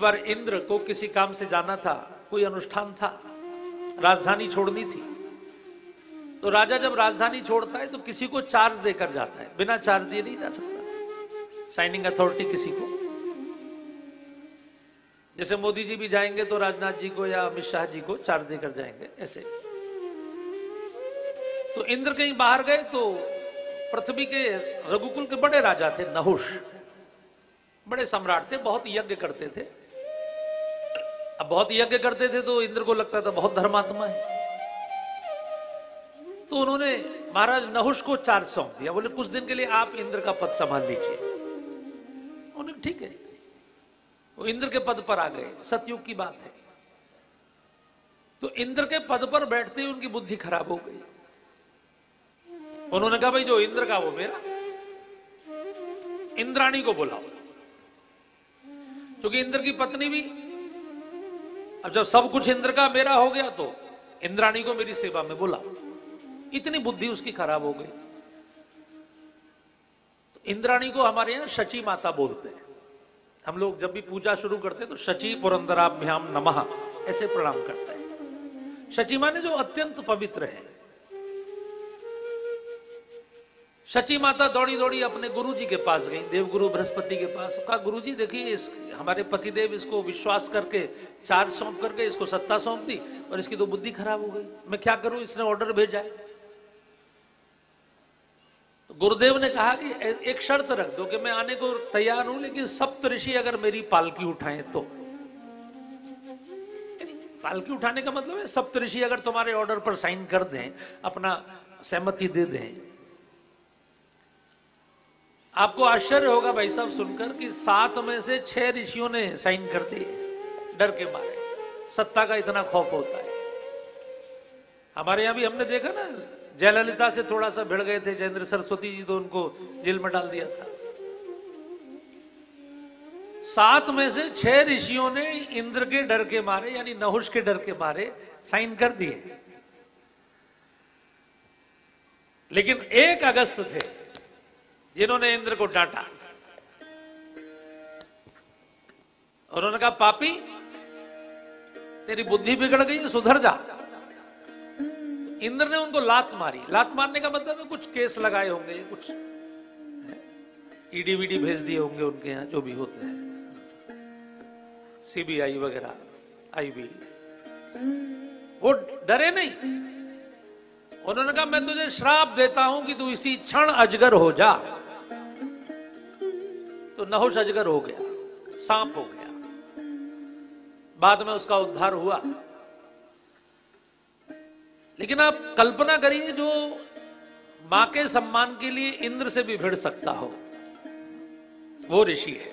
बार इंद्र को किसी काम से जाना था, कोई अनुष्ठान था, राजधानी छोड़नी थी। तो राजा जब राजधानी छोड़ता है तो किसी को चार्ज देकर जाता है, बिना चार्ज दिए नहीं जा सकता, साइनिंग अथॉरिटी किसी को। जैसे मोदी जी भी जाएंगे तो राजनाथ जी को या अमित शाह जी को चार्ज देकर जाएंगे, ऐसे। तो इंद्र कहीं बाहर गए तो पृथ्वी के रघुकुल के बड़े राजा थे नहुष, बड़े सम्राट थे, बहुत यज्ञ करते थे। अब बहुत यज्ञ करते थे तो इंद्र को लगता था बहुत धर्मात्मा है, तो उन्होंने महाराज नहुष को चार्ज सौंप दिया। बोले कुछ दिन के लिए आप इंद्र का पद संभाल लीजिए। उन्होंने ठीक है, वो इंद्र के पद पर आ गए। सतयुग की बात है। तो इंद्र के पद पर बैठते ही उनकी बुद्धि खराब हो गई। उन्होंने कहा भाई जो इंद्र का वो मेरा, इंद्राणी को बुलाओ। क्योंकि इंद्र की पत्नी भी, अब जब सब कुछ इंद्र का मेरा हो गया तो इंद्राणी को मेरी सेवा में बुलाओ। इतनी बुद्धि उसकी खराब हो गई। तो इंद्राणी को हमारे यहां शची माता बोलते हैं। हम लोग जब भी पूजा शुरू करते हैं तो शची पुरंदराभ्याम नमः ऐसे प्रणाम करते हैं। शची माने जो अत्यंत पवित्र है। शची माता दौड़ी दौड़ी अपने गुरुजी के पास गई, देवगुरु बृहस्पति के पास। कहा गुरुजी देखिए, इस हमारे पतिदेव इसको विश्वास करके चार्ज सौंप करके इसको सत्ता सौंप दी और इसकी तो बुद्धि खराब हो गई, मैं क्या करूं, इसने ऑर्डर भेजा है। तो गुरुदेव ने कहा कि एक शर्त रख दो कि मैं आने को तैयार हूं, लेकिन सप्तऋषि अगर मेरी पालकी उठाएं तो। पालकी उठाने का मतलब है सप्तऋषि अगर तुम्हारे ऑर्डर पर साइन कर दें, अपना सहमति दे दें। आपको आश्चर्य होगा भाई साहब सुनकर कि 7 में से 6 ऋषियों ने साइन कर दिए, डर के मारे। सत्ता का इतना खौफ होता है। हमारे यहां भी हमने देखा ना, जयललिता से थोड़ा सा भिड़ गए थे जयेंद्र सरस्वती जी, तो उनको जेल में डाल दिया था। 7 में से 6 ऋषियों ने इंद्र के डर के मारे, यानी नहुष के डर के मारे साइन कर दिए। लेकिन 1 अगस्त थे जिन्होंने इंद्र को डांटा। उन्होंने कहा पापी तेरी बुद्धि बिगड़ गई, सुधर जा। तो इंद्र ने उनको लात मारी। लात मारने का मतलब है कुछ केस लगाए होंगे, कुछ ईडी वीडी भेज दिए होंगे उनके यहां, जो भी होते हैं, सीबीआई वगैरह, आईबी। वो डरे नहीं। उन्होंने कहा मैं तुझे श्राप देता हूं कि तू इसी क्षण अजगर हो जा। तो नहुष अजगर हो गया, सांप हो गया। बाद में उसका उद्धार हुआ। लेकिन आप कल्पना करिए, जो मां के सम्मान के लिए इंद्र से भी भिड़ सकता हो, वो ऋषि है।